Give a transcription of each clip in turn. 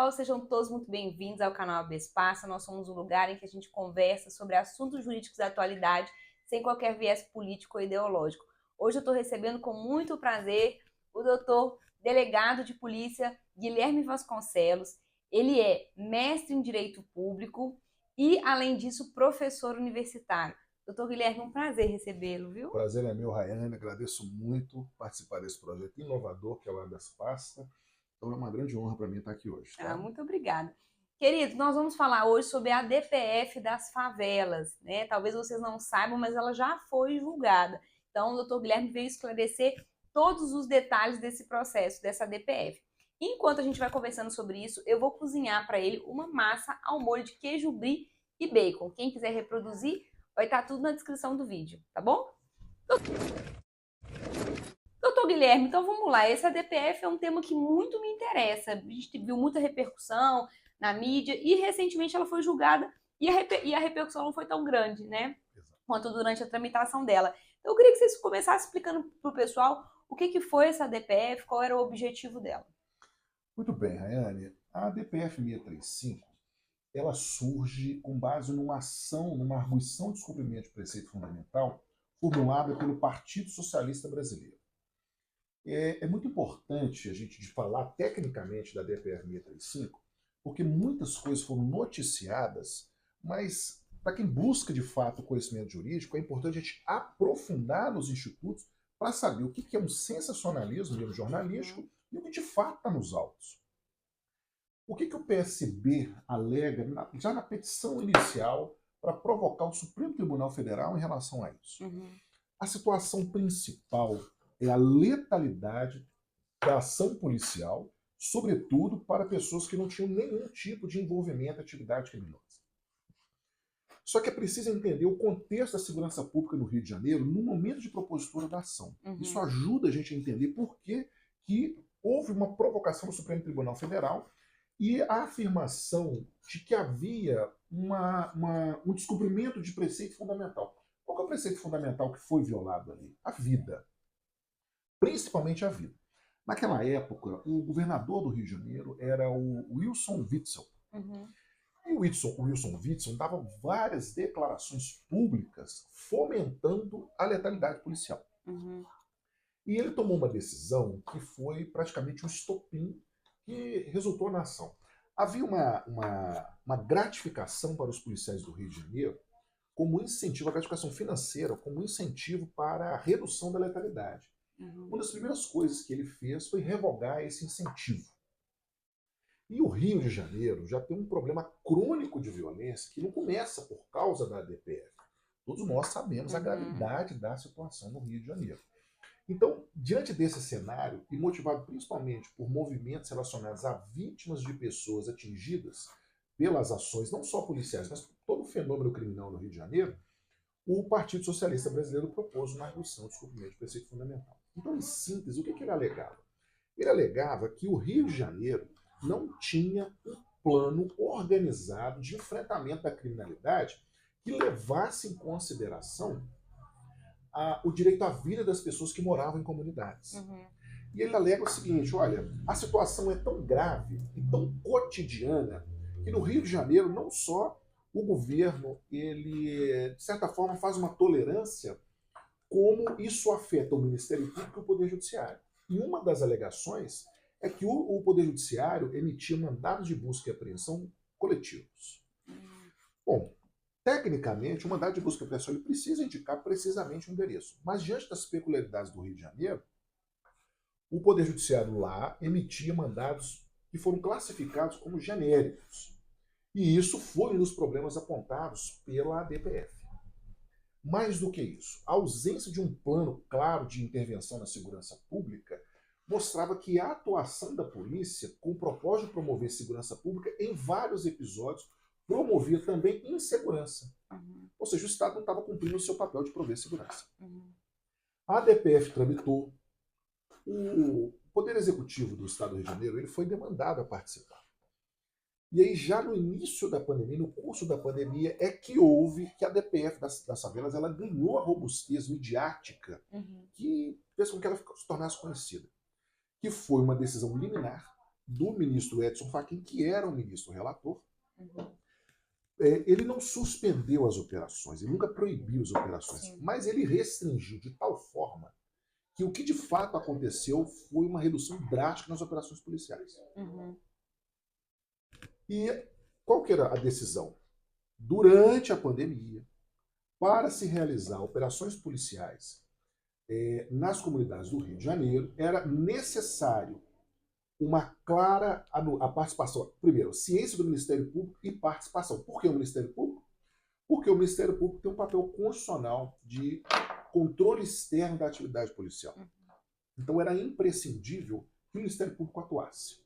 pessoal, sejam todos muito bem-vindos ao canal AB Espaço. Nós somos um lugar em que a gente conversa sobre assuntos jurídicos da atualidade, sem qualquer viés político ou ideológico. Hoje eu estou recebendo com muito prazer o doutor delegado de polícia Guilherme Vasconcelos. Ele é mestre em Direito Público e, além disso, professor universitário. Doutor Guilherme, um prazer recebê-lo, viu? O prazer é meu, Rayane. Agradeço muito participar desse projeto inovador que é o Habeas Pasta. Então é uma grande honra para mim estar aqui hoje. Tá? Muito obrigada. Querido, nós vamos falar hoje sobre a DPF das favelas, né? Talvez vocês não saibam, mas ela já foi julgada. Então, o doutor Guilherme veio esclarecer todos os detalhes desse processo, dessa DPF. Enquanto a gente vai conversando sobre isso, eu vou cozinhar para ele uma massa ao molho de queijo brie e bacon. Quem quiser reproduzir, vai estar tudo na descrição do vídeo, tá bom? Doutor Guilherme, então vamos lá. Essa DPF é um tema que muito me interessa. A gente viu muita repercussão na mídia e recentemente ela foi julgada e a repercussão não foi tão grande, né? Quanto durante a tramitação dela. Então eu queria que vocês começassem explicando para o pessoal o que foi essa DPF, qual era o objetivo dela. Muito bem, Rayane. A DPF 635 ela surge com base numa ação, numa arguição de descumprimento de preceito fundamental formulada pelo Partido Socialista Brasileiro. É muito importante a gente falar tecnicamente da DPF 635, porque muitas coisas foram noticiadas, mas para quem busca de fato o conhecimento jurídico, é importante a gente aprofundar nos institutos para saber o que é um sensacionalismo jornalístico e o que de fato está nos autos. O que o PSB alega já na petição inicial para provocar o Supremo Tribunal Federal em relação a isso? A situação principal é a letalidade da ação policial, sobretudo para pessoas que não tinham nenhum tipo de envolvimento em atividade criminosa. Só que é preciso entender o contexto da segurança pública no Rio de Janeiro no momento de propositura da ação. Isso ajuda a gente a entender por que houve uma provocação do Supremo Tribunal Federal e a afirmação de que havia um descumprimento de preceito fundamental. Qual é o preceito fundamental que foi violado ali? A vida. Principalmente a vida. Naquela época, o governador do Rio de Janeiro era o Wilson Witzel. E o Wilson Witzel dava várias declarações públicas fomentando a letalidade policial. E ele tomou uma decisão que foi praticamente um estopim que resultou na ação. Havia uma gratificação para os policiais do Rio de Janeiro como incentivo, a gratificação financeira, como incentivo para a redução da letalidade. Uma das primeiras coisas que ele fez foi revogar esse incentivo. E o Rio de Janeiro já tem um problema crônico de violência que não começa por causa da DPF. Todos nós sabemos a gravidade da situação no Rio de Janeiro. Então, diante desse cenário, e motivado principalmente por movimentos relacionados a vítimas de pessoas atingidas pelas ações, não só policiais, mas por todo o fenômeno criminal no Rio de Janeiro, o Partido Socialista Brasileiro propôs uma redução do descumprimento de preceito fundamental. Então, em síntese, o que ele alegava? Ele alegava que o Rio de Janeiro não tinha um plano organizado de enfrentamento da criminalidade que levasse em consideração o direito à vida das pessoas que moravam em comunidades. E ele alega o seguinte, olha, a situação é tão grave e tão cotidiana que no Rio de Janeiro não só o governo, ele, de certa forma, faz uma tolerância, como isso afeta o Ministério Público e o Poder Judiciário. E uma das alegações é que o Poder Judiciário emitia mandados de busca e apreensão coletivos. Bom, tecnicamente, o mandado de busca e apreensão ele precisa indicar precisamente o endereço. Mas, diante das peculiaridades do Rio de Janeiro, o Poder Judiciário lá emitia mandados que foram classificados como genéricos. E isso foi um dos problemas apontados pela DPF. Mais do que isso, a ausência de um plano claro de intervenção na segurança pública mostrava que a atuação da polícia, com o propósito de promover segurança pública, em vários episódios, promovia também insegurança. Ou seja, o Estado não estava cumprindo o seu papel de prover segurança. A DPF tramitou. O Poder Executivo do Estado do Rio de Janeiro ele foi demandado a participar. E aí, já no início da pandemia, no curso da pandemia, é que houve que a DPF das favelas ela ganhou a robustez midiática que fez com que ela se tornasse conhecida. Que foi uma decisão liminar do ministro Edson Fachin, que era o ministro relator. Uhum. Ele não suspendeu as operações, ele nunca proibiu as operações, Sim. mas ele restringiu de tal forma que o que de fato aconteceu foi uma redução drástica nas operações policiais. Uhum. E qual que era a decisão? Durante a pandemia, para se realizar operações policiais nas comunidades do Rio de Janeiro, era necessário uma clara a participação, primeiro, ciência do Ministério Público e participação. Por que o Ministério Público? Porque o Ministério Público tem um papel constitucional de controle externo da atividade policial. Então era imprescindível que o Ministério Público atuasse,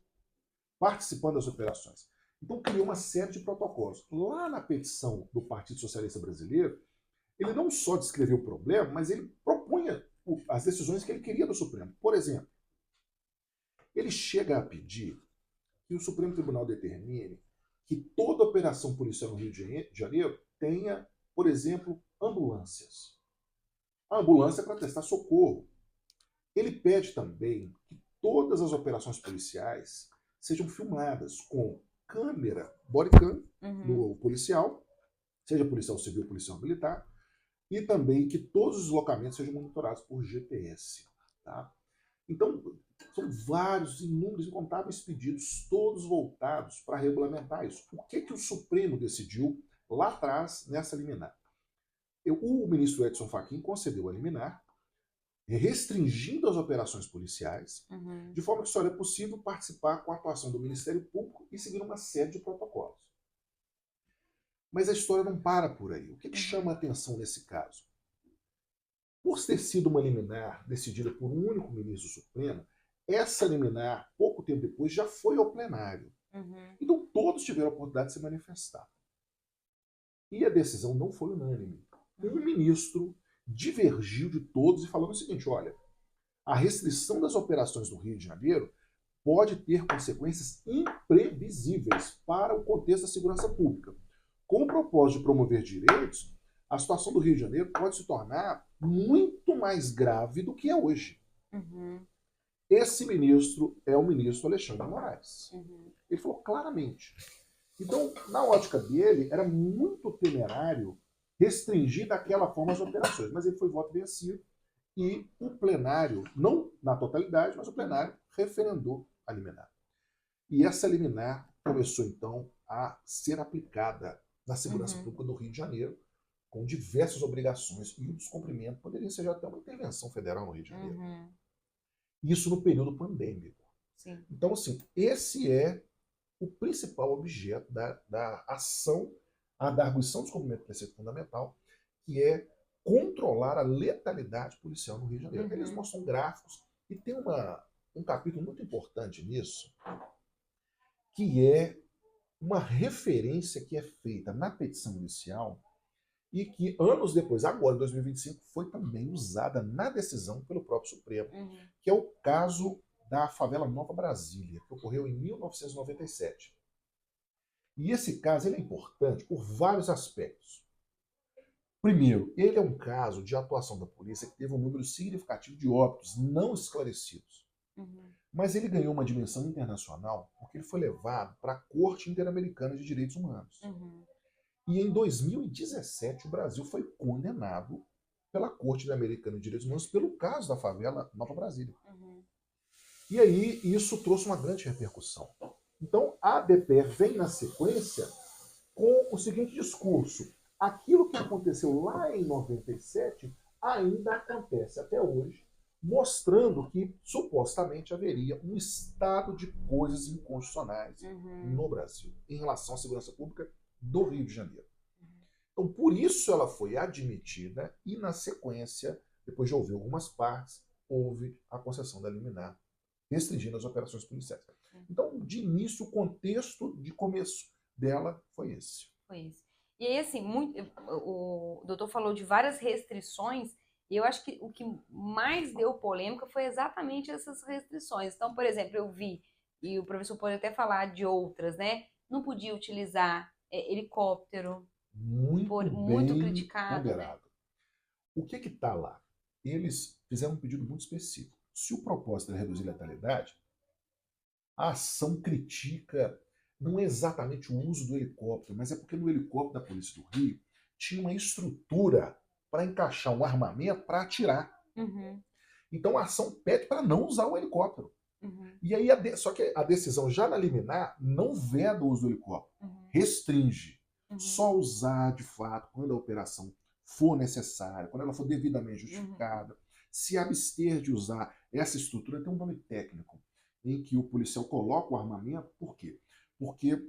participando das operações. Então criou uma série de protocolos. Lá na petição do Partido Socialista Brasileiro, ele não só descreveu o problema, mas ele propunha as decisões que ele queria do Supremo. Por exemplo, ele chega a pedir que o Supremo Tribunal determine que toda operação policial no Rio de Janeiro tenha, por exemplo, ambulâncias. A ambulância é para prestar socorro. Ele pede também que todas as operações policiais sejam filmadas com câmera, bodycam, do policial, seja policial civil ou policial militar, e também que todos os deslocamentos sejam monitorados por GPS. Tá? Então, são vários, inúmeros, incontáveis pedidos, todos voltados para regulamentar isso. O que o Supremo decidiu lá atrás nessa liminar? O ministro Edson Fachin concedeu a liminar, restringindo as operações policiais, de forma que só era possível participar com a atuação do Ministério Público e seguir uma série de protocolos. Mas a história não para por aí. O que chama a atenção nesse caso? Por ter sido uma liminar decidida por um único ministro supremo, essa liminar, pouco tempo depois, já foi ao plenário. Então todos tiveram a oportunidade de se manifestar. E a decisão não foi unânime. Um ministro divergiu de todos e falou o seguinte: olha, a restrição das operações do Rio de Janeiro pode ter consequências imprevisíveis para o contexto da segurança pública. Com o propósito de promover direitos, a situação do Rio de Janeiro pode se tornar muito mais grave do que é hoje. Esse ministro é o ministro Alexandre de Moraes. Ele falou claramente. Então, na ótica dele, era muito temerário restringir daquela forma as operações. Mas ele foi voto vencido e o plenário, não na totalidade, mas o plenário referendou a liminar. E essa liminar começou, então, a ser aplicada na segurança pública do Rio de Janeiro, com diversas obrigações, e o descumprimento poderia ser até uma intervenção federal no Rio de Janeiro. Isso no período pandêmico. Sim. Então, assim, esse é o principal objeto da ação, da arguição do descumprimento do preceito fundamental, que é controlar a letalidade policial no Rio de Janeiro. Eles mostram gráficos, e tem um capítulo muito importante nisso, que é uma referência que é feita na petição inicial e que anos depois, agora em 2025, foi também usada na decisão pelo próprio Supremo, que é o caso da favela Nova Brasília, que ocorreu em 1997. E esse caso ele é importante por vários aspectos. Primeiro, ele é um caso de atuação da polícia que teve um número significativo de óbitos não esclarecidos. Mas ele ganhou uma dimensão internacional porque ele foi levado para a Corte Interamericana de Direitos Humanos. E em 2017 o Brasil foi condenado pela Corte Interamericana de Direitos Humanos pelo caso da favela Nova Brasília. E aí isso trouxe uma grande repercussão. Então a DPF vem na sequência com o seguinte discurso: aquilo que aconteceu lá em 97 ainda acontece até hoje, mostrando que supostamente haveria um estado de coisas inconstitucionais no Brasil em relação à segurança pública do Rio de Janeiro. Então, por isso ela foi admitida e, na sequência, depois de ouvir algumas partes, houve a concessão da liminar, restringindo as operações policiais. Então, de início, o contexto de começo dela foi esse. Foi esse. E aí, assim, o doutor falou de várias restrições, e eu acho que o que mais deu polêmica foi exatamente essas restrições. Então, por exemplo, eu vi, e o professor pode até falar de outras, né? Não podia utilizar helicóptero, muito criticado. Né? O que está lá? Eles fizeram um pedido muito específico. Se o propósito é reduzir a letalidade, A ação critica não é exatamente o uso do helicóptero, mas é porque no helicóptero da Polícia do Rio tinha uma estrutura para encaixar um armamento para atirar. Uhum, Então a ação pede para não usar o helicóptero. uhum, E aí, só que a decisão já na liminar não veda o uso do helicóptero, uhum, restringe. uhum, Só usar de fato quando a operação for necessária, quando ela for devidamente uhum, justificada. Se abster de usar essa estrutura, tem um nome técnico, em que o policial coloca o armamento, por quê? Porque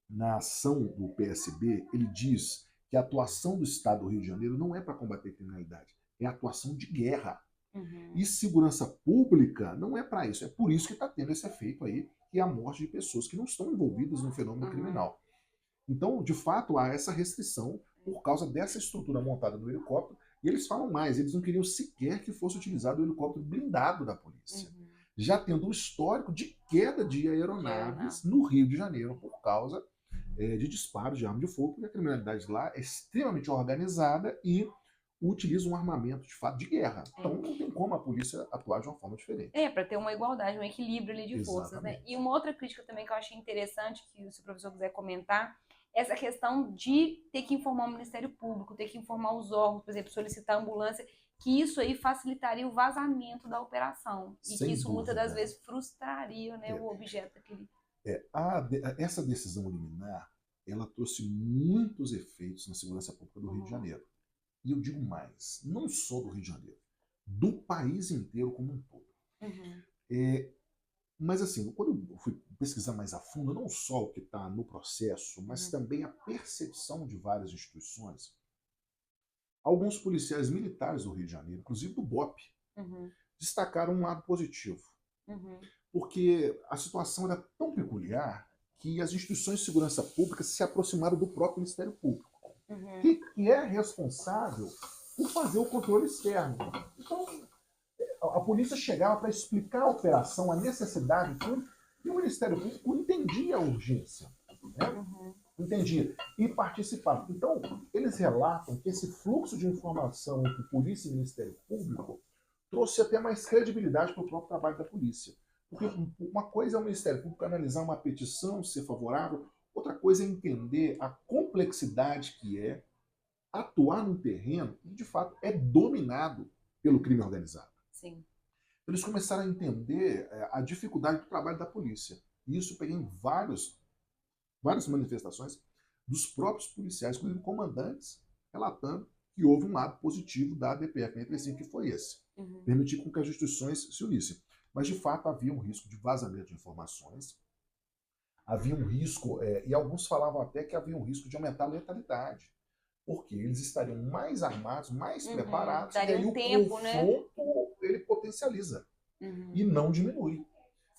na ação do PSB, ele diz que a atuação do Estado do Rio de Janeiro não é para combater criminalidade, é atuação de guerra. uhum, E segurança pública não é para isso. É por isso que está tendo esse efeito aí, que é a morte de pessoas que não estão envolvidas no fenômeno uhum. criminal. Então, de fato, há essa restrição por causa dessa estrutura montada no helicóptero. E eles falam mais, eles não queriam sequer que fosse utilizado o helicóptero blindado da polícia, Uhum. já tendo um histórico de queda de De aeronave. aeronaves no Rio de Janeiro por causa de disparos de arma de fogo, porque a criminalidade lá é extremamente organizada e utiliza um armamento de fato de guerra. Então É. não tem como a polícia atuar de uma forma diferente. É, para ter uma igualdade, um equilíbrio ali de forças, né? E Exatamente. uma outra crítica também que eu achei interessante, que se o professor quiser comentar, é essa questão de ter que informar o Ministério Público, ter que informar os órgãos, por exemplo, solicitar ambulância, que isso aí facilitaria o vazamento da operação e que Sem isso muitas das dúvida. vezes frustraria, né, É, o objeto daquele. essa decisão liminar, ela trouxe muitos efeitos na segurança pública do Rio de Uhum, Janeiro. E eu digo mais, não só do Rio de Janeiro, do país inteiro como um todo. uhum, É, mas assim, quando eu fui pesquisar mais a fundo, não só o que está no processo, mas uhum, também a percepção de várias instituições, alguns policiais militares do Rio de Janeiro, inclusive do BOP, uhum, destacaram um lado positivo. uhum, Porque a situação era tão peculiar que as instituições de segurança pública se aproximaram do próprio Ministério Público, uhum, que é responsável por fazer o controle externo. Então, a polícia chegava para explicar a operação, a necessidade, tudo, e o Ministério Público entendia a urgência. Né? uhum. Entendia. E participava. Então, eles relatam que esse fluxo de informação entre polícia e Ministério Público trouxe até mais credibilidade para o próprio trabalho da polícia. Porque uma coisa é o Ministério Público analisar uma petição, ser favorável, outra coisa é entender a complexidade que é atuar num terreno que, de fato, é dominado pelo crime organizado. Sim. Eles começaram a entender a dificuldade do trabalho da polícia. E isso eu peguei em várias manifestações dos próprios policiais, inclusive comandantes, relatando que houve um lado positivo da ADPF 65, que foi esse. Uhum, Permitir com que as instituições se unissem. Mas, de fato, havia um risco de vazamento de informações, havia um risco, e alguns falavam até que havia um risco de aumentar a letalidade, porque eles estariam mais armados, mais uhum. preparados, e Daria aí um o tempo, né? confronto ele potencializa e Uhum, não diminui.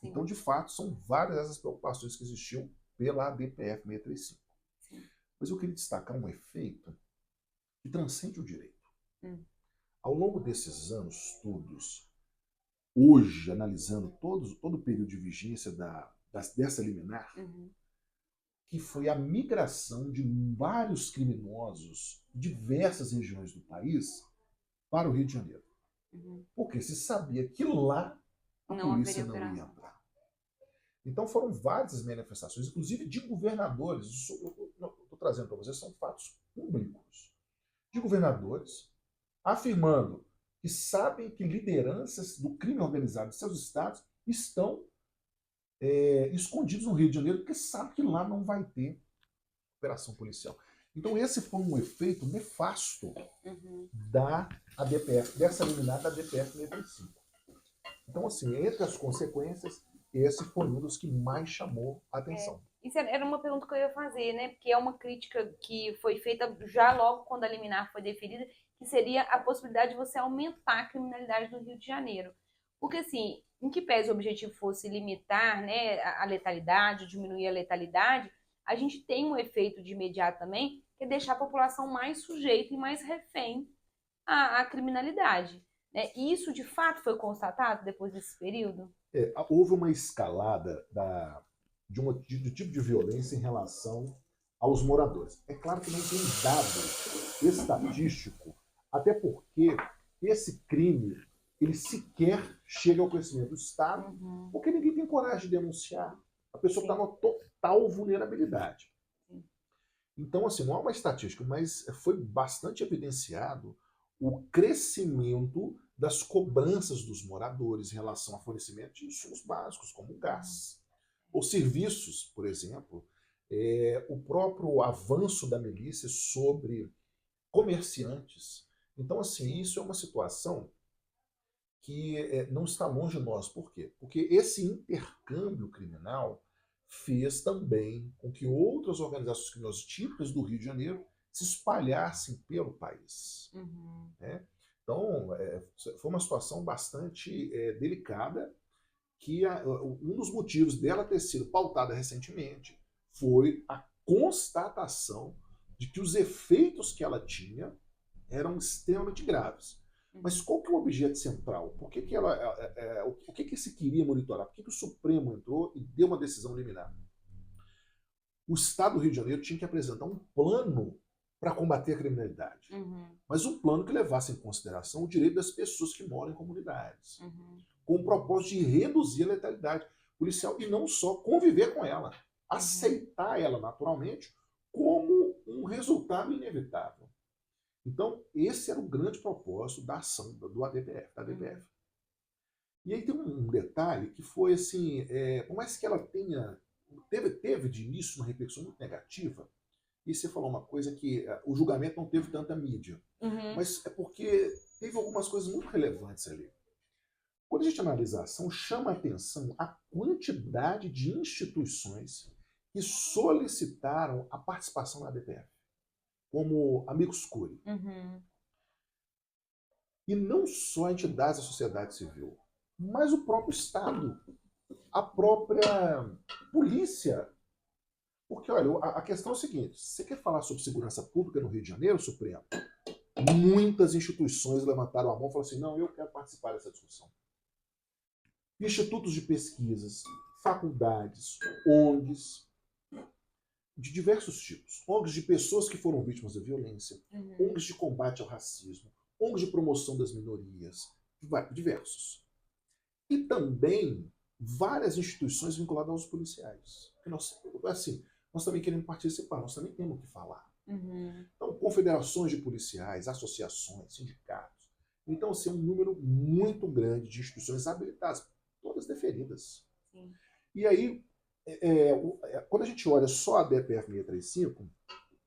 Então, sim, de fato, são várias essas preocupações que existiam pela ADPF 635. sim. Mas eu queria destacar um efeito que transcende o direito. Hum, Ao longo desses anos todos, hoje, analisando todo o período de vigência dessa liminar, uhum, que foi a migração de vários criminosos de diversas regiões do país para o Rio de Janeiro. uhum. Porque se sabia que lá a Não polícia haveria não ia operação. entrar. Então foram várias manifestações, inclusive de governadores. Isso eu estou trazendo para vocês, são fatos públicos. De governadores afirmando que sabem que lideranças do crime organizado de seus estados estão escondidos no Rio de Janeiro, porque sabem que lá não vai ter operação policial. Então esse foi um efeito nefasto Uhum. da ADPF, dessa liminar da ADPF 635. Então, assim, entre as consequências, esse foi um dos que mais chamou a É, atenção. isso era uma pergunta que eu ia fazer, né? Porque é uma crítica que foi feita já logo quando a liminar foi deferida, que seria a possibilidade de você aumentar a criminalidade no Rio de Janeiro. Porque, assim, em que pese o objetivo fosse limitar, né, a letalidade, diminuir a letalidade, a gente tem um efeito de imediato também, que é deixar a população mais sujeita e mais refém à criminalidade. Né? E isso, de fato, foi constatado depois desse período? Houve uma escalada do tipo de violência em relação aos moradores. É claro que não tem dado estatístico, até porque esse crime ele sequer chega ao conhecimento do Estado, Uhum, porque ninguém tem coragem de denunciar. A pessoa está Sim. numa total vulnerabilidade. Sim. Então, assim, não é uma estatística, mas foi bastante evidenciado o crescimento das cobranças dos moradores em relação ao fornecimento de insumos básicos, como o gás. Ou serviços, por exemplo, o próprio avanço da milícia sobre comerciantes. Então, assim, isso é uma situação que não está longe de nós. Por quê? Porque esse intercâmbio criminal fez também com que outras organizações criminosas típicas do Rio de Janeiro se espalhassem pelo país. Uhum. Né? Então, foi uma situação bastante delicada, que um dos motivos dela ter sido pautada recentemente foi a constatação de que os efeitos que ela tinha eram extremamente graves. Mas qual que é o objeto central? Por que, que o que se queria monitorar? Por que, que o Supremo entrou e deu uma decisão liminar? O Estado do Rio de Janeiro tinha que apresentar um plano para combater a criminalidade. Uhum. Mas um plano que levasse em consideração o direito das pessoas que moram em comunidades. Uhum. Com o propósito de reduzir a letalidade policial e não só conviver com ela. Aceitar ela naturalmente como um resultado inevitável. Então, esse era o grande propósito da ação do ADPF, da ADPF. E aí tem um detalhe que foi assim, por mais que ela teve de início uma repercussão muito negativa, e você falou uma coisa que o julgamento não teve tanta mídia, mas é porque teve algumas coisas muito relevantes ali. Quando a gente analisa a ação, chama a atenção a quantidade de instituições que solicitaram a participação na ADPF, como Amicus Curiae. E não só entidades da sociedade civil, mas o próprio Estado, a própria polícia. Porque, olha, a questão é a seguinte, se você quer falar sobre segurança pública no Rio de Janeiro, Supremo, muitas instituições levantaram a mão e falaram assim, não, eu quero participar dessa discussão. Institutos de pesquisas, faculdades, ONGs, de diversos tipos. ONGs de pessoas que foram vítimas da violência, ONGs de combate ao racismo, ONGs de promoção das minorias, diversos. E também várias instituições vinculadas aos policiais. Nós também queremos participar, nós também temos o que falar. Então, confederações de policiais, associações, sindicatos. Então, assim, é um número muito grande de instituições habilitadas, todas deferidas. Sim. E aí, quando a gente olha só a ADPF 635,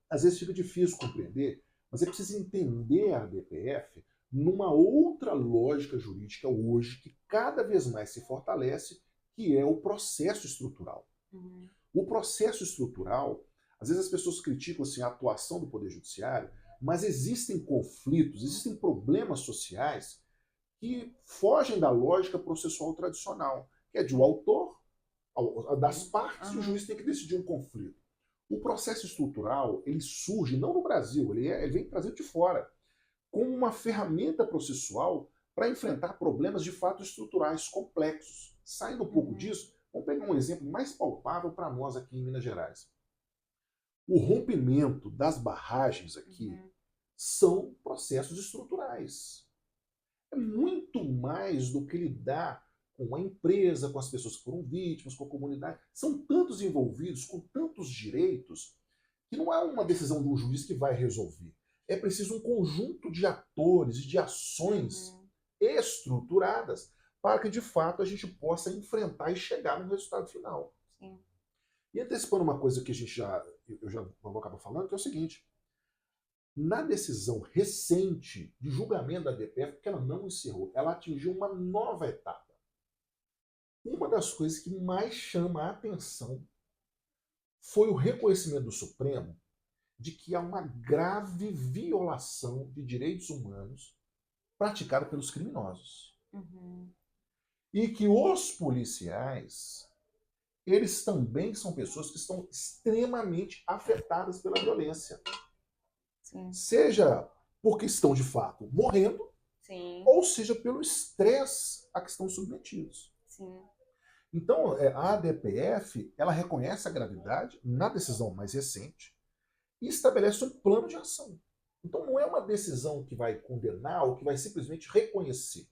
às vezes fica difícil compreender, mas é preciso entender a ADPF numa outra lógica jurídica hoje, que cada vez mais se fortalece, que é o processo estrutural. O processo estrutural, às vezes as pessoas criticam assim, a atuação do Poder Judiciário, mas existem conflitos, existem problemas sociais que fogem da lógica processual tradicional, que é de o autor, das partes, e o juiz tem que decidir um conflito. O processo estrutural, ele surge não no Brasil, ele vem trazido de fora, como uma ferramenta processual para enfrentar problemas de fato estruturais complexos. Saindo um pouco disso, vamos pegar um exemplo mais palpável para nós aqui em Minas Gerais. O rompimento das barragens aqui são processos estruturais. É muito mais do que lidar com a empresa, com as pessoas que foram vítimas, com a comunidade. São tantos envolvidos, com tantos direitos, que não é uma decisão do juiz que vai resolver. É preciso um conjunto de atores e de ações estruturadas para que, de fato, a gente possa enfrentar e chegar no resultado final. Sim. E antecipando uma coisa que eu já vou acabar falando, que é o seguinte. Na decisão recente de julgamento da ADPF, porque ela não encerrou, ela atingiu uma nova etapa. Uma das coisas que mais chama a atenção foi o reconhecimento do Supremo de que há uma grave violação de direitos humanos praticada pelos criminosos. E que os policiais, eles também são pessoas que estão extremamente afetadas pela violência. Sim. Seja porque estão, de fato, morrendo, Sim. ou seja pelo estresse a que estão submetidos. Sim. Então, a ADPF, ela reconhece a gravidade na decisão mais recente e estabelece um plano de ação. Então, não é uma decisão que vai condenar ou que vai simplesmente reconhecer.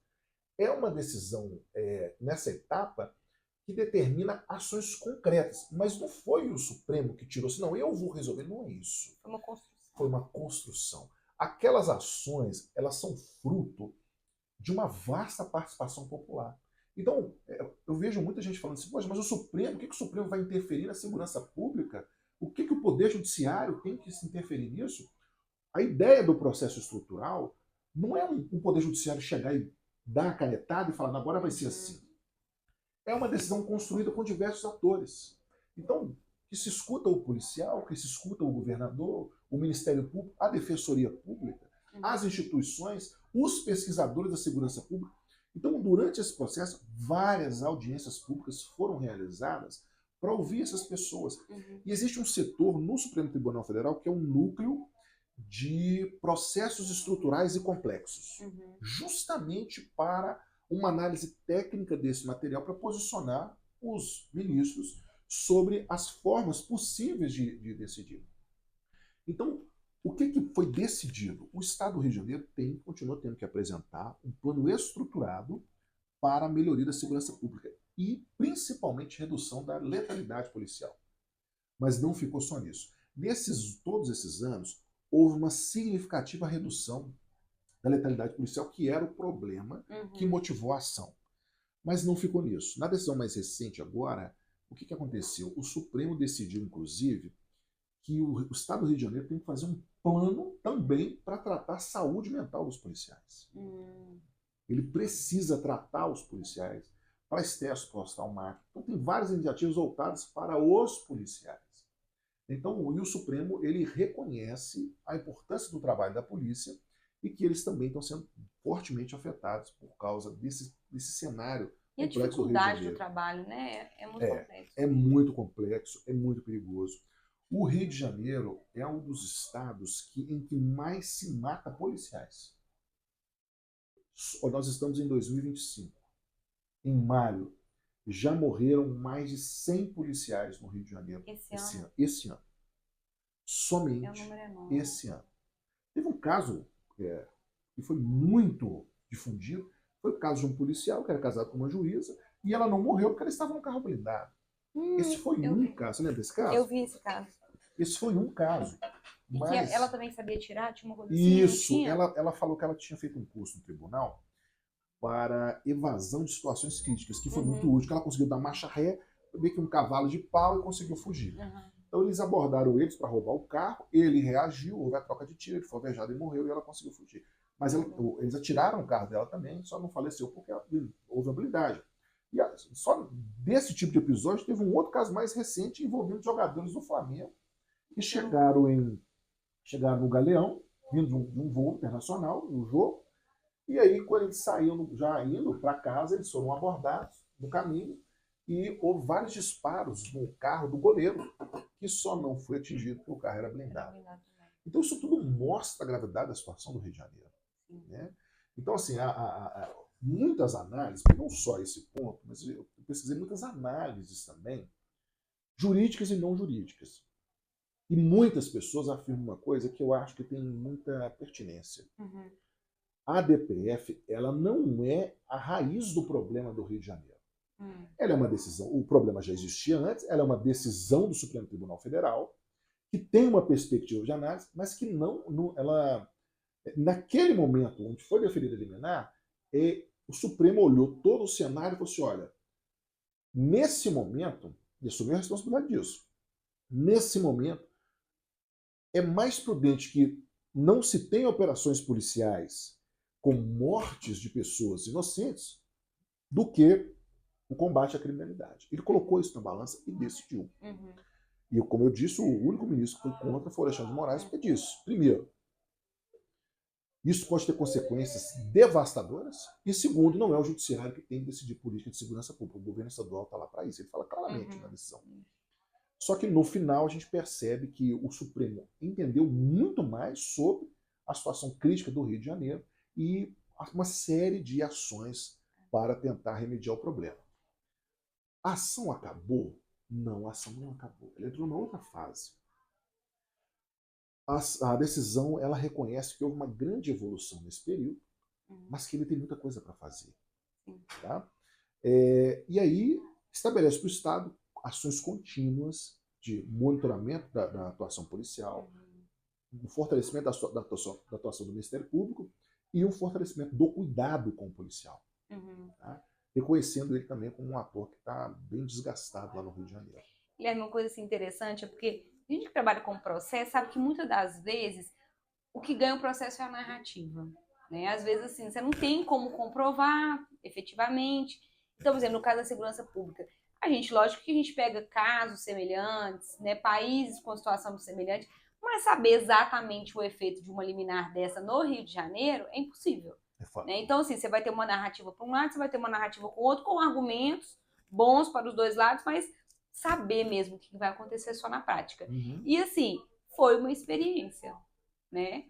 É uma decisão, nessa etapa, que determina ações concretas. Mas não foi o Supremo que tirou assim, não, eu vou resolver. Não é isso. Foi uma construção. Foi uma construção. Aquelas ações, elas são fruto de uma vasta participação popular. Então, eu vejo muita gente falando assim, poxa, mas o Supremo, o que o Supremo vai interferir na segurança pública? O que o Poder Judiciário tem que se interferir nisso? A ideia do processo estrutural não é um Poder Judiciário chegar e dar a canetada e falar, agora vai ser assim. É uma decisão construída com diversos atores. Então, que se escuta o policial, que se escuta o governador, o Ministério Público, a Defensoria Pública, as instituições, os pesquisadores da segurança pública. Então, durante esse processo, várias audiências públicas foram realizadas para ouvir essas pessoas. E existe um setor no Supremo Tribunal Federal que é um núcleo de processos estruturais e complexos, justamente para uma análise técnica desse material para posicionar os ministros sobre as formas possíveis de decidir. Então, o que foi decidido? O Estado do Rio de Janeiro continua tendo que apresentar um plano estruturado para a melhoria da segurança pública e, principalmente, redução da letalidade policial. Mas não ficou só nisso. Todos esses anos, houve uma significativa redução da letalidade policial, que era o problema que motivou a ação. Mas não ficou nisso. Na decisão mais recente agora, o que aconteceu? O Supremo decidiu, inclusive, que o Estado do Rio de Janeiro tem que fazer um plano também para tratar a saúde mental dos policiais. Ele precisa tratar os policiais para estresse pós-traumático. Então tem várias iniciativas voltadas para os policiais. Então, o Supremo ele reconhece a importância do trabalho da polícia e que eles também estão sendo fortemente afetados por causa desse cenário e complexo do Rio de Janeiro. E a dificuldade do trabalho, né? É muito complexo. É muito complexo, é muito perigoso. O Rio de Janeiro é um dos estados em que mais se mata policiais. Nós estamos em 2025. Em maio, já morreram mais de 100 policiais no Rio de Janeiro esse ano. Somente esse ano. Teve um caso que foi muito difundido, foi o caso de um policial que era casado com uma juíza e ela não morreu porque ela estava no carro blindado. Esse foi um caso. Você lembra desse caso? Eu vi esse caso. Esse foi um caso. Mas... que ela também sabia tirar? Tinha uma coisa assim? Isso. Ela falou que ela tinha feito um curso no tribunal para evasão de situações críticas, que foi muito útil, que ela conseguiu dar marcha ré, meio que um cavalo de pau e conseguiu fugir. Então eles abordaram eles para roubar o carro, ele reagiu, houve a troca de tiro, ele foi alvejado e morreu e ela conseguiu fugir. Mas eles atiraram o carro dela também, só não faleceu porque houve habilidade. E só desse tipo de episódio teve um outro caso mais recente envolvendo jogadores do Flamengo que chegaram no Galeão, vindo de um voo internacional, no jogo, e aí quando eles saíam já indo para casa, eles foram abordados no caminho e houve vários disparos no carro do goleiro, que só não foi atingido porque o carro era blindado. Então isso tudo mostra a gravidade da situação do Rio de Janeiro. Né? Então, assim, há muitas análises, não só esse ponto, mas eu pesquisei muitas análises também, jurídicas e não jurídicas. E muitas pessoas afirmam uma coisa que eu acho que tem muita pertinência. A DPF, ela não é a raiz do problema do Rio de Janeiro. Ela é uma decisão, o problema já existia antes, ela é uma decisão do Supremo Tribunal Federal, que tem uma perspectiva de análise, mas que ela, naquele momento onde foi deferida a liminar, o Supremo olhou todo o cenário e falou assim, olha, nesse momento, e assumiu a responsabilidade disso, nesse momento, é mais prudente que não se tenha operações policiais com mortes de pessoas inocentes do que o combate à criminalidade. Ele colocou isso na balança e decidiu. E, como eu disse, o único ministro que foi contra foi o Alexandre de Moraes, porque disse, primeiro, isso pode ter consequências devastadoras, e segundo, não é o judiciário que tem que decidir política de segurança pública. O governo estadual está lá para isso. Ele fala claramente na decisão. Só que no final a gente percebe que o Supremo entendeu muito mais sobre a situação crítica do Rio de Janeiro e uma série de ações para tentar remediar o problema. A ação acabou? Não, a ação não acabou. Ela entrou numa outra fase. A decisão ela reconhece que houve uma grande evolução nesse período, mas que ele tem muita coisa para fazer. Tá? E aí estabelece para o Estado ações contínuas de monitoramento da atuação policial, o fortalecimento da atuação do Ministério Público e o fortalecimento do cuidado com o policial. Tá? Reconhecendo ele também como um ator que está bem desgastado lá no Rio de Janeiro. Guilherme, uma coisa assim, interessante é porque a gente que trabalha com processo sabe que muitas das vezes o que ganha o processo é a narrativa. Né? Às vezes, assim, você não tem como comprovar efetivamente. Então, por exemplo, no caso da segurança pública, lógico que a gente pega casos semelhantes, né, países com situação semelhante, mas saber exatamente o efeito de uma liminar dessa no Rio de Janeiro é impossível. Né? Então, assim, você vai ter uma narrativa para um lado, você vai ter uma narrativa com o outro, com argumentos bons para os dois lados, mas saber mesmo o que vai acontecer só na prática. E, assim, foi uma experiência, né?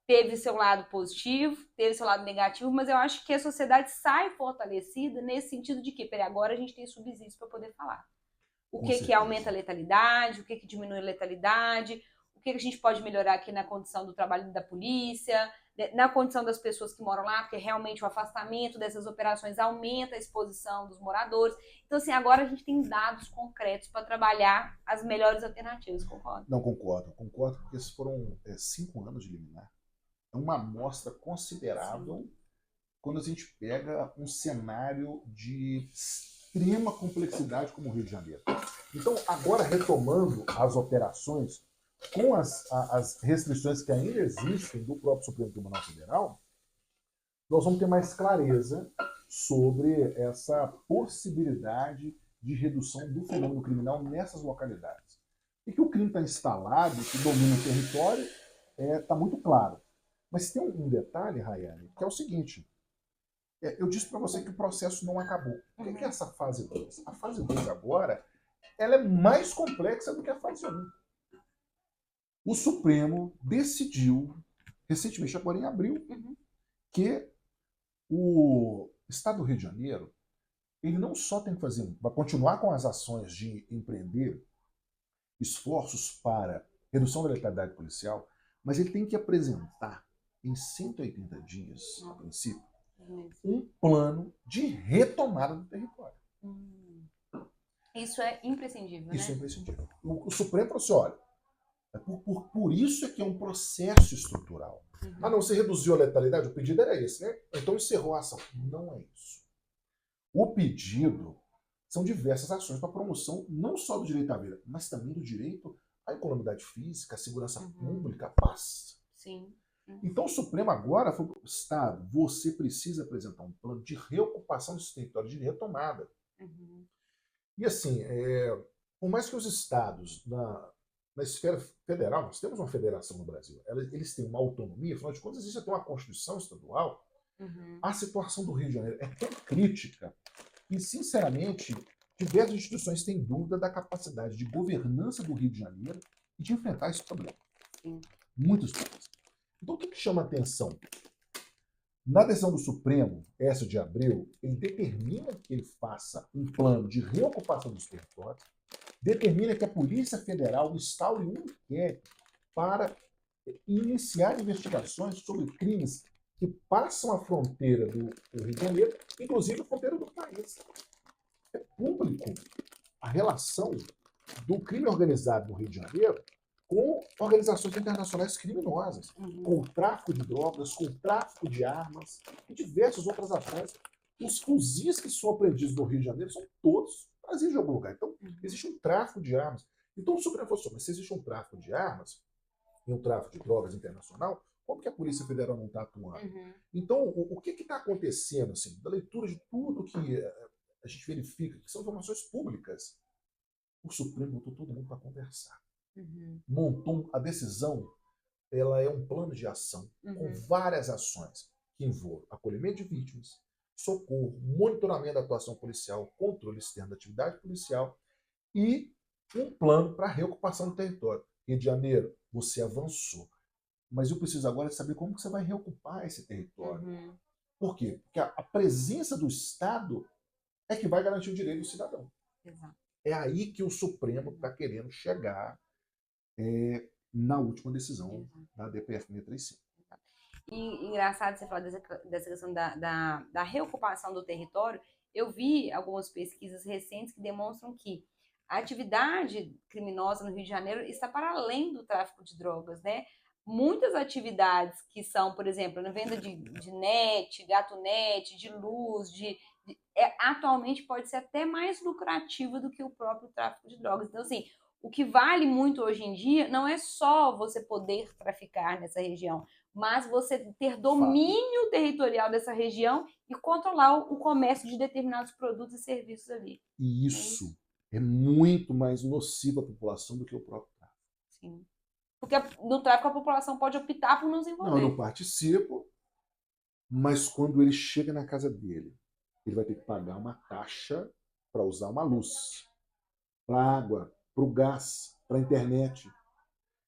Teve seu lado positivo, teve seu lado negativo, mas eu acho que a sociedade sai fortalecida nesse sentido de que, peraí, agora a gente tem subsídios para poder falar. O que aumenta a letalidade, o que diminui a letalidade, o que a gente pode melhorar aqui na condição do trabalho da polícia, na condição das pessoas que moram lá, porque realmente o afastamento dessas operações aumenta a exposição dos moradores. Então, assim, agora a gente tem dados concretos para trabalhar as melhores alternativas, concorda? Não, concordo, porque esses foram 5 anos de liminar. É uma amostra considerável. Sim. Quando a gente pega um cenário de extrema complexidade como o Rio de Janeiro. Então, agora retomando as operações, com as restrições que ainda existem do próprio Supremo Tribunal Federal, nós vamos ter mais clareza sobre essa possibilidade de redução do fenômeno criminal nessas localidades. E que o crime está instalado, que domina o território, está muito claro. Mas tem um detalhe, Rayane, que é o seguinte. Eu disse para você que o processo não acabou. O que é essa fase 2? A fase 2 agora ela é mais complexa do que a fase 1. O Supremo decidiu, recentemente, agora em abril, que o Estado do Rio de Janeiro ele não só tem que fazer, vai continuar com as ações de empreender esforços para redução da letalidade policial, mas ele tem que apresentar em 180 dias, a princípio, um plano de retomada do território. Isso é imprescindível, Isso né? é imprescindível. O Supremo falou assim, olha, por isso é que é um processo estrutural. Ah, não, você reduziu a letalidade? O pedido era esse, né? Então encerrou a ação. Não é isso. O pedido são diversas ações para promoção não só do direito à vida, mas também do direito à economidade física, à segurança pública, à paz. Sim. Então o Supremo agora falou, Estado, você precisa apresentar um plano de reocupação desse território, de retomada. E assim, por mais que os estados, na esfera federal, nós temos uma federação no Brasil, eles têm uma autonomia, afinal de contas existe até uma Constituição estadual, a situação do Rio de Janeiro é tão crítica e, sinceramente, diversas instituições têm dúvida da capacidade de governança do Rio de Janeiro e de enfrentar esse problema. Muitos deles. Então, o que chama a atenção? Na decisão do Supremo, essa de abril, ele determina que ele faça um plano de reocupação dos territórios, determina que a Polícia Federal instaure um inquérito para iniciar investigações sobre crimes que passam a fronteira do Rio de Janeiro, inclusive a fronteira do país. É público a relação do crime organizado no Rio de Janeiro com organizações internacionais criminosas, com o tráfico de drogas, com o tráfico de armas e diversas outras ações. Os fuzis que são apreendidos no Rio de Janeiro são todos trazidos de algum lugar. Então, existe um tráfico de armas. Então, o Supremo falou assim, mas se existe um tráfico de armas e um tráfico de drogas internacional, como que a Polícia Federal não está atuando? Então, o que está acontecendo, assim, da leitura de tudo que a gente verifica, que são informações públicas, o Supremo botou todo mundo para conversar. Montou a decisão, ela é um plano de ação com várias ações que envolvem acolhimento de vítimas, socorro, monitoramento da atuação policial, controle externo da atividade policial e um plano para a reocupação do território. Rio de Janeiro, você avançou, mas eu preciso agora saber como que você vai reocupar esse território. Por quê? Porque a presença do Estado é que vai garantir o direito do cidadão. É aí que o Supremo está querendo chegar na última decisão da DPF 635. E engraçado você falar dessa questão da reocupação do território, Eu vi algumas pesquisas recentes que demonstram que a atividade criminosa no Rio de Janeiro está para além do tráfico de drogas, né? Muitas atividades que são, por exemplo, na venda de net, gato net, de luz, atualmente pode ser até mais lucrativa do que o próprio tráfico de drogas. Então, assim, o que vale muito hoje em dia não é só você poder traficar nessa região, mas você ter domínio territorial dessa região e controlar o comércio de determinados produtos e serviços ali. E isso é muito mais nocivo à população do que o próprio tráfico. Sim. Porque no tráfico a população pode optar por não se envolver. Não, eu não participo, mas quando ele chega na casa dele, ele vai ter que pagar uma taxa para usar uma luz, para água, para o gás, para a internet.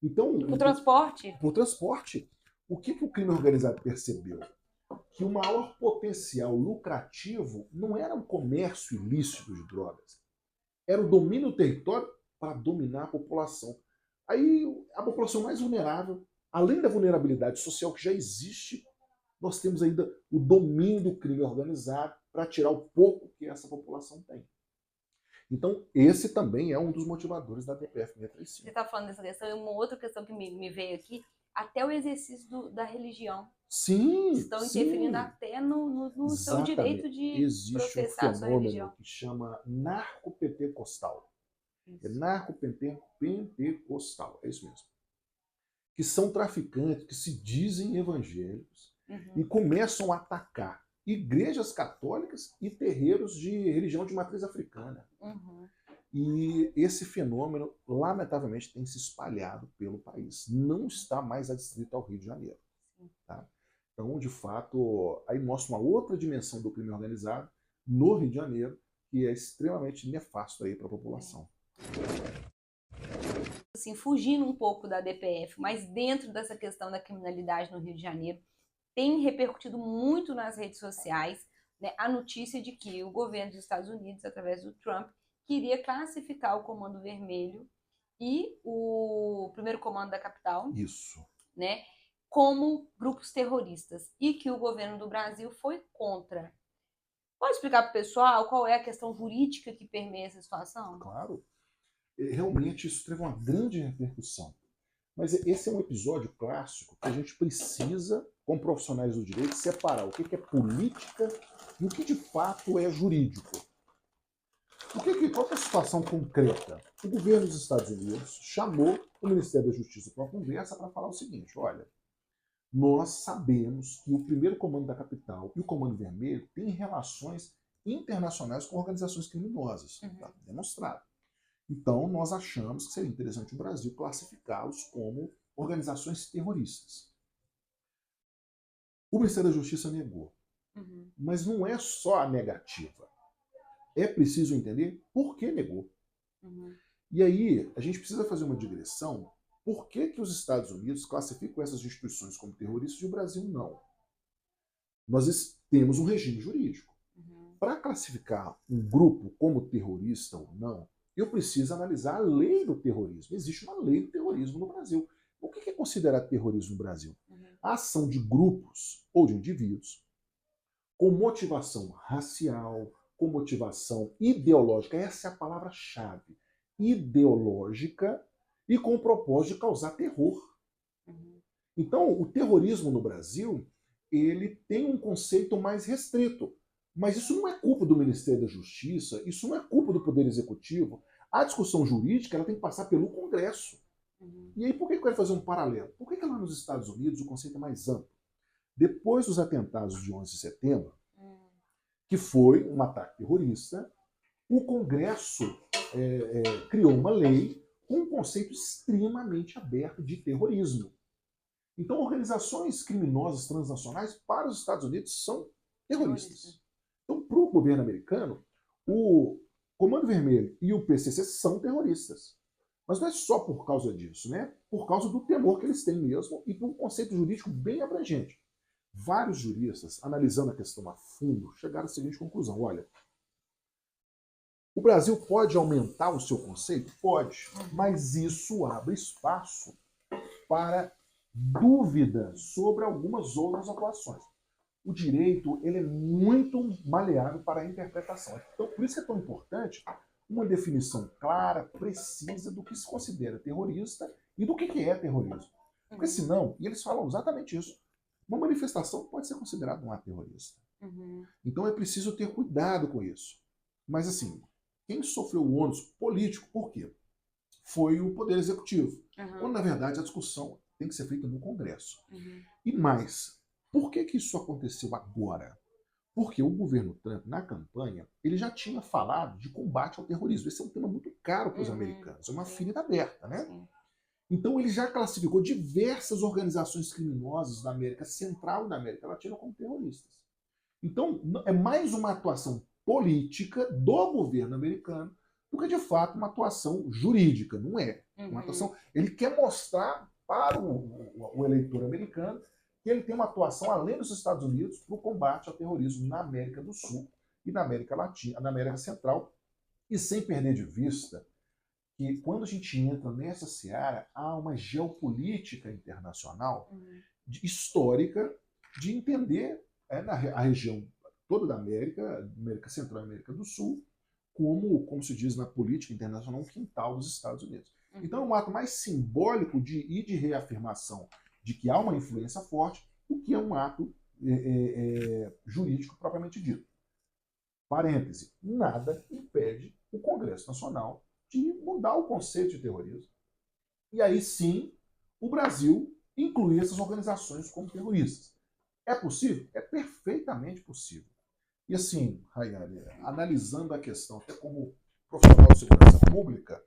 Então, o transporte. Por transporte. O que o crime organizado percebeu? Que o maior potencial lucrativo não era o comércio ilícito de drogas, era o domínio do território para dominar a população. Aí a população mais vulnerável, além da vulnerabilidade social que já existe, nós temos ainda o domínio do crime organizado para tirar o pouco que essa população tem. Então, esse também é um dos motivadores da DPF 635. Você está falando dessa questão, e uma outra questão que me veio aqui, até o exercício da religião. Sim, estão interferindo até no seu direito de processar a sua religião. Existe um fenômeno que chama narcopentecostal. É narcopentecostal, é isso mesmo. Que são traficantes que se dizem evangélicos e começam a atacar igrejas católicas e terreiros de religião de matriz africana. E esse fenômeno, lamentavelmente, tem se espalhado pelo país. Não está mais adstrito ao Rio de Janeiro. Tá? Então, de fato, aí mostra uma outra dimensão do crime organizado no Rio de Janeiro, que é extremamente nefasto aí para a população. Assim, fugindo um pouco da DPF, mas dentro dessa questão da criminalidade no Rio de Janeiro, tem repercutido muito nas redes sociais, né, a notícia de que o governo dos Estados Unidos, através do Trump, queria classificar o Comando Vermelho e o primeiro comando da capital, né, como grupos terroristas, e que o governo do Brasil foi contra. Pode explicar para o pessoal qual é a questão jurídica que permeia essa situação? Claro. Realmente isso teve uma grande repercussão. Mas esse é um episódio clássico que a gente precisa, como profissionais do direito, separar o que é política e o que de fato é jurídico. Qual é a situação concreta? O governo dos Estados Unidos chamou o Ministério da Justiça para uma conversa para falar o seguinte: olha, nós sabemos que o primeiro comando da capital e o Comando Vermelho têm relações internacionais com organizações criminosas. Está demonstrado. Então, nós achamos que seria interessante o Brasil classificá-los como organizações terroristas. O Ministério da Justiça negou. Mas não é só a negativa. É preciso entender por que negou. E aí, a gente precisa fazer uma digressão. Por que os Estados Unidos classificam essas instituições como terroristas e o Brasil não? Nós temos um regime jurídico. Para classificar um grupo como terrorista ou não, eu preciso analisar a lei do terrorismo. Existe uma lei do terrorismo no Brasil. O que é considerado terrorismo no Brasil? A ação de grupos ou de indivíduos com motivação racial, com motivação ideológica, essa é a palavra-chave, ideológica, e com o propósito de causar terror. Então, o terrorismo no Brasil, ele tem um conceito mais restrito. Mas isso não é culpa do Ministério da Justiça, isso não é culpa do Poder Executivo. A discussão jurídica ela tem que passar pelo Congresso. E aí, por que eu quero fazer um paralelo? Por que lá nos Estados Unidos o conceito é mais amplo? Depois dos atentados de 11 de setembro, que foi um ataque terrorista, o Congresso criou uma lei com um conceito extremamente aberto de terrorismo. Então, organizações criminosas transnacionais para os Estados Unidos são terroristas. Então, para o governo americano, o Comando Vermelho e o PCC são terroristas. Mas não é só por causa disso, né? Por causa do temor que eles têm mesmo e por um conceito jurídico bem abrangente. Vários juristas, analisando a questão a fundo, chegaram à seguinte conclusão: olha, o Brasil pode aumentar o seu conceito? Pode, mas isso abre espaço para dúvida sobre algumas outras atuações. o direito ele é muito maleável para a interpretação. Então, por isso é tão importante uma definição clara, precisa do que se considera terrorista e do que é terrorismo. Porque senão, e eles falam exatamente isso, uma manifestação pode ser considerada um ato terrorista. Então é preciso ter cuidado com isso. Mas assim, quem sofreu o ônus político, por quê? Foi o Poder Executivo. Quando, na verdade, a discussão tem que ser feita no Congresso. E mais, por que isso aconteceu agora? Porque o governo Trump, na campanha, ele já tinha falado de combate ao terrorismo. Esse é um tema muito caro para os americanos, é uma ferida aberta, né? Então ele já classificou diversas organizações criminosas da América Central e da América Latina como terroristas. Então é mais uma atuação política do governo americano do que de fato uma atuação jurídica, não é? Uma atuação, ele quer mostrar para o eleitor americano que ele tem uma atuação além dos Estados Unidos para o combate ao terrorismo na América do Sul e na América Latina, na América Central, e sem perder de vista que quando a gente entra nessa seara, há uma geopolítica internacional histórica de entender a região toda da América Central e América do Sul, como se diz na política internacional, um quintal dos Estados Unidos. Então é um ato mais simbólico de reafirmação de que há uma influência forte do que é um ato jurídico propriamente dito. Parêntese, nada impede o Congresso Nacional de mudar o conceito de terrorismo. E aí sim, o Brasil incluir essas organizações como terroristas. É possível? É perfeitamente possível. E assim, Rayane, analisando a questão até como profissional de segurança pública,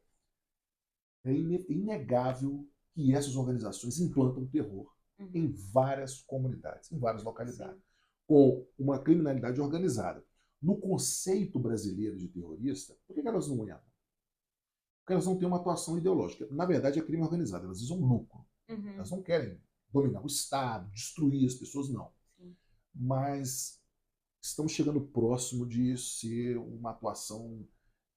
é inegável que essas organizações implantam terror em várias comunidades, em várias localidades, com uma criminalidade organizada. No conceito brasileiro de terrorista, por que elas não entram? Porque elas não têm uma atuação ideológica. Na verdade, é crime organizado, elas visam lucro. Elas não querem dominar o Estado, destruir as pessoas, não. Mas estamos chegando próximo de ser uma atuação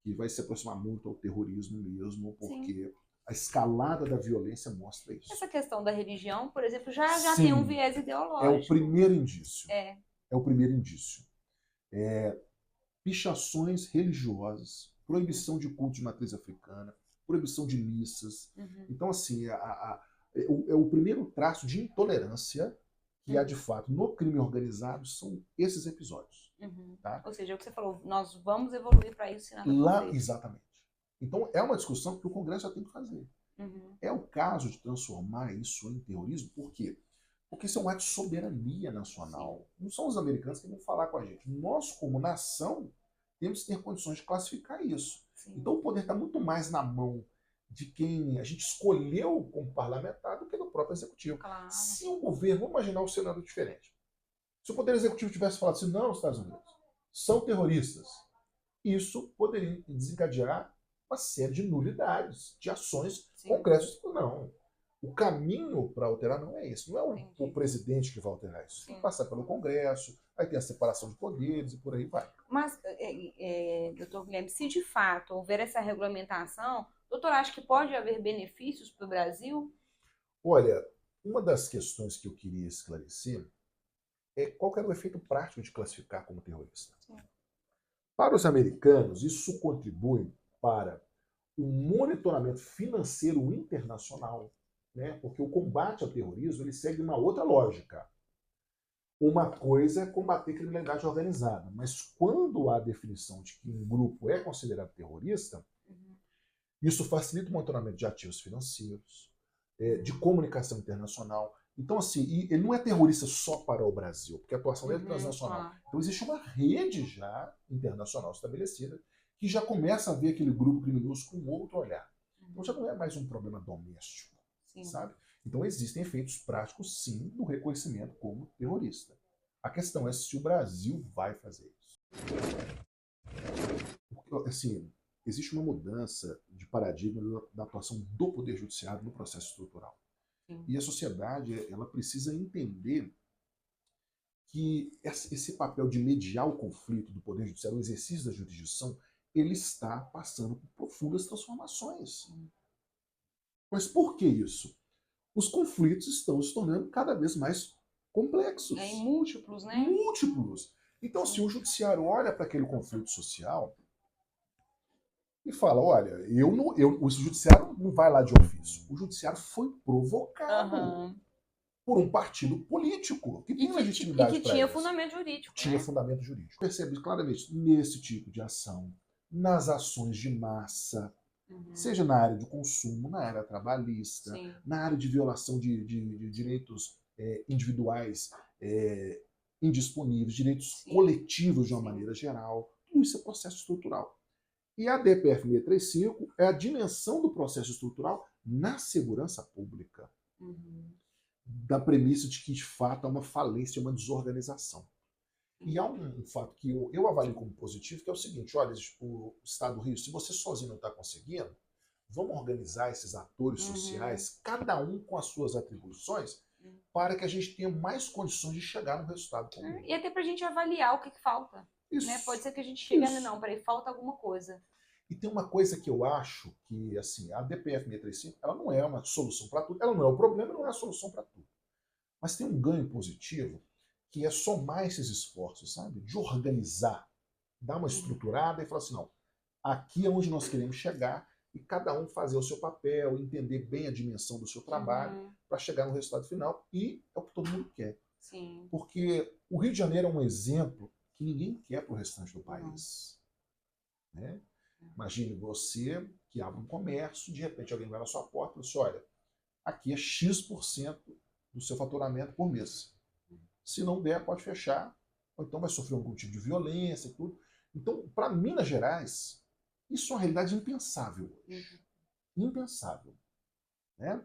que vai se aproximar muito ao terrorismo mesmo, porque a escalada da violência mostra isso. Essa questão da religião, por exemplo, já tem um viés ideológico. É o primeiro indício. É o primeiro indício. Pichações religiosas, proibição de culto de matriz africana, proibição de missas. Então, assim, é o primeiro traço de intolerância que há, de fato, no crime organizado, são esses episódios. Tá? Ou seja, é o que você falou, nós vamos evoluir para isso. Exatamente. Então, é uma discussão que o Congresso já tem que fazer. É o caso de transformar isso em terrorismo, por quê? Porque isso é um ato de soberania nacional. Não são os americanos que vão falar com a gente. Nós, como nação, temos que ter condições de classificar isso. Então o poder está muito mais na mão de quem a gente escolheu como parlamentar do que do próprio executivo. Se o governo, vamos imaginar um cenário diferente. Se o poder executivo tivesse falado assim, não, os Estados Unidos são terroristas, isso poderia desencadear uma série de nulidades, de ações concretas. Não. O caminho para alterar não é esse. Não é o presidente que vai alterar isso. Tem que passar pelo Congresso, aí tem a separação de poderes e por aí vai. Mas, doutor Guilherme, se de fato houver essa regulamentação, doutor, acha que pode haver benefícios para o Brasil? Olha, uma das questões que eu queria esclarecer é qual era o efeito prático de classificar como terrorista. Para os americanos, isso contribui para o monitoramento financeiro internacional, né? Porque o combate ao terrorismo ele segue uma outra lógica. Uma coisa é combater criminalidade organizada, mas quando há a definição de que um grupo é considerado terrorista, isso facilita o monitoramento de ativos financeiros, de comunicação internacional. Então, assim, ele não é terrorista só para o Brasil, porque a atuação dele é transnacional. Então, existe uma rede já internacional estabelecida que já começa a ver aquele grupo criminoso com outro olhar. Então, já não é mais um problema doméstico, sabe? Então, existem efeitos práticos, sim, do reconhecimento como terrorista. A questão é se o Brasil vai fazer isso. Porque, assim, existe uma mudança de paradigma da atuação do Poder Judiciário no processo estrutural. E a sociedade ela precisa entender que esse papel de mediar o conflito do Poder Judiciário, o exercício da jurisdição, ele está passando por profundas transformações. Mas por que isso? Os conflitos estão se tornando cada vez mais complexos. Em múltiplos, né? Múltiplos. Então, se o judiciário olha para aquele conflito social e fala, olha, o judiciário não vai lá de ofício. O judiciário foi provocado por um partido político que tem legitimidade e que tinha fundamento jurídico. Tinha fundamento jurídico. Percebe claramente nesse tipo de ação, nas ações de massa, seja na área do consumo, na área trabalhista, na área de violação de direitos individuais indisponíveis, direitos coletivos de uma maneira geral. Tudo isso é processo estrutural. E a DPF 635 é a dimensão do processo estrutural na segurança pública. Da premissa de que, de fato, há uma falência, uma desorganização. E há um fato que eu avalio como positivo, que é o seguinte, olha, o Estado do Rio, se você sozinho não está conseguindo, vamos organizar esses atores sociais, cada um com as suas atribuições, para que a gente tenha mais condições de chegar no resultado comum. E até para a gente avaliar o que falta. Isso. Né? Pode ser que a gente chegue ali, não, peraí, falta alguma coisa. E tem uma coisa que eu acho que, assim, a DPF 635, ela não é uma solução para tudo, ela não é o problema, não é a solução para tudo. Mas tem um ganho positivo, que é somar esses esforços, sabe? De organizar, dar uma estruturada e falar assim, não, aqui é onde nós queremos chegar e cada um fazer o seu papel, entender bem a dimensão do seu trabalho para chegar no resultado final e é o que todo mundo quer. Sim. Porque o Rio de Janeiro é um exemplo que ninguém quer para o restante do país. Né? Imagine você que abre um comércio, de repente alguém vai na sua porta e diz, olha, aqui é X% do seu faturamento por mês. Se não der, pode fechar, ou então vai sofrer algum tipo de violência e tudo. Então, para Minas Gerais, isso é uma realidade impensável hoje. Impensável. Né?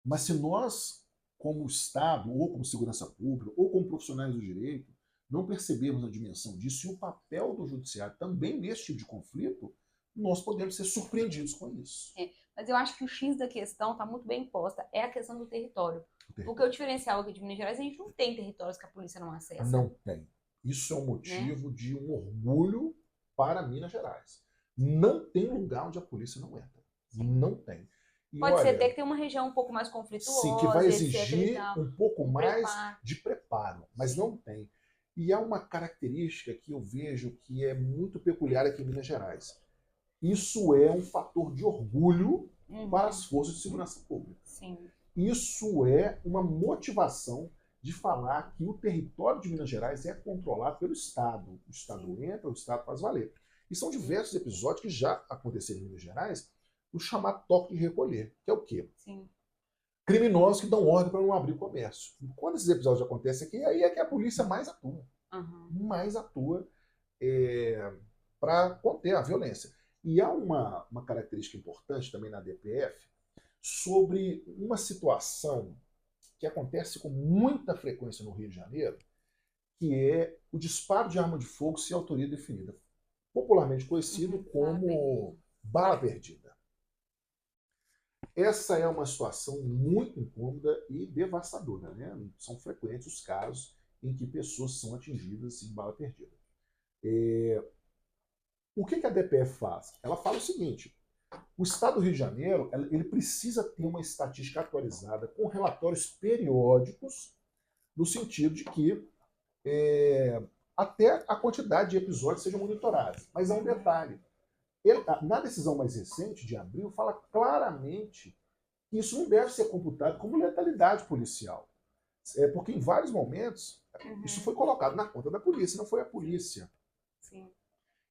Mas se nós, como Estado, ou como segurança pública, ou como profissionais do direito, não percebermos a dimensão disso e o papel do judiciário também nesse tipo de conflito, nós podemos ser surpreendidos com isso. Mas eu acho que o X da questão está muito bem posta, é a questão do território. Porque o diferencial aqui de Minas Gerais, a gente não tem territórios que a polícia não acessa. Não tem. Isso é um motivo de um orgulho para Minas Gerais. Não tem lugar onde a polícia não entra. Não tem. E pode ser até que tem uma região um pouco mais conflituosa. Sim, que vai exigir um pouco mais de preparo, mas não tem. E há uma característica que eu vejo que é muito peculiar aqui em Minas Gerais. Isso é um fator de orgulho para as forças de segurança pública. Sim. Isso é uma motivação de falar que o território de Minas Gerais é controlado pelo Estado. O Estado entra, o Estado faz valer. E são diversos episódios que já aconteceram em Minas Gerais, o chamado toque de recolher, que é o quê? Sim. Criminosos que dão ordem para não abrir o comércio. E quando esses episódios acontecem aqui, aí é que a polícia mais atua. Mais atua para conter a violência. E há uma característica importante também na DPF sobre uma situação que acontece com muita frequência no Rio de Janeiro, que é o disparo de arma de fogo sem autoria definida, popularmente conhecido como bala perdida. Essa é uma situação muito incômoda e devastadora, né? São frequentes os casos em que pessoas são atingidas em bala perdida. O que a DPF faz? Ela fala o seguinte, o Estado do Rio de Janeiro ele precisa ter uma estatística atualizada com relatórios periódicos, no sentido de que até a quantidade de episódios sejam monitorados. Mas há um detalhe. Na decisão mais recente, de abril, fala claramente que isso não deve ser computado como letalidade policial. Porque em vários momentos isso foi colocado na conta da polícia, não foi a polícia. Sim.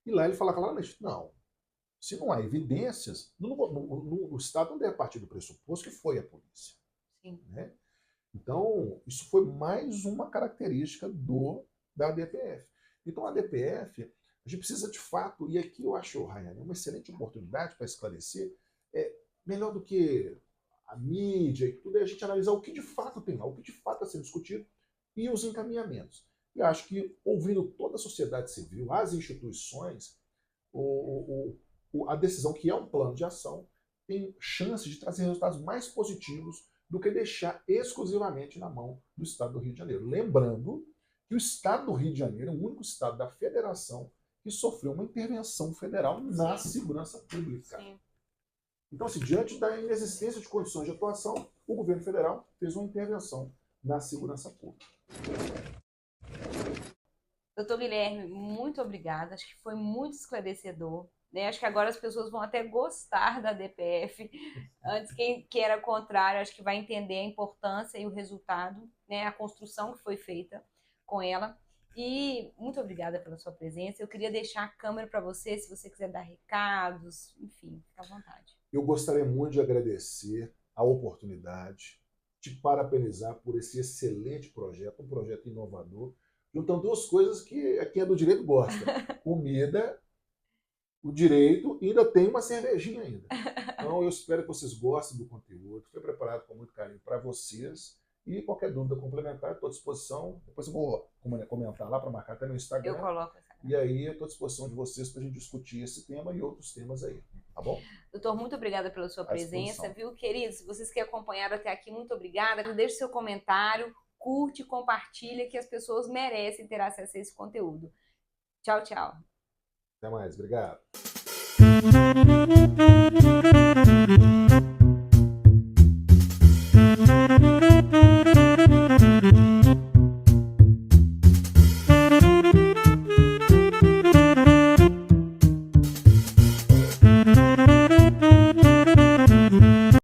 E lá ele fala claramente, não, se não há evidências, o Estado não deve partir do pressuposto que foi a polícia. Sim. Né? Então, isso foi mais uma característica da DPF. Então, a DPF, a gente precisa de fato, e aqui eu acho, Rayane, uma excelente oportunidade para esclarecer, melhor do que a mídia e tudo, é a gente analisar o que de fato tem lá, o que de fato está sendo discutido e os encaminhamentos. E acho que, ouvindo toda a sociedade civil, as instituições, a decisão que é um plano de ação tem chance de trazer resultados mais positivos do que deixar exclusivamente na mão do Estado do Rio de Janeiro. Lembrando que o Estado do Rio de Janeiro é o único Estado da Federação que sofreu uma intervenção federal na segurança pública. Sim. Então, assim, diante da inexistência de condições de atuação, o governo federal fez uma intervenção na segurança pública. Doutor Guilherme, muito obrigada. Acho que foi muito esclarecedor. Né? Acho que agora as pessoas vão até gostar da DPF. Antes, quem era contrário, acho que vai entender a importância e o resultado, né? A construção que foi feita com ela. E muito obrigada pela sua presença. Eu queria deixar a câmera para você, se você quiser dar recados, enfim, fica à vontade. Eu gostaria muito de agradecer a oportunidade, te parabenizar por esse excelente projeto, um projeto inovador, juntando duas coisas que quem é do direito gosta: comida, o direito, e ainda tem uma cervejinha ainda. Então eu espero que vocês gostem do conteúdo. Foi preparado com muito carinho para vocês. E qualquer dúvida complementar, estou à disposição. Depois eu vou comentar lá para marcar até no Instagram. Eu coloco essa. E aí eu estou à disposição de vocês para a gente discutir esse tema e outros temas aí. Tá bom? Doutor, muito obrigada pela sua presença, viu, queridos? Se vocês que acompanharam até aqui, muito obrigada. Deixe seu comentário, curte, compartilha, que as pessoas merecem ter acesso a esse conteúdo. Tchau, tchau. Até mais. Obrigado.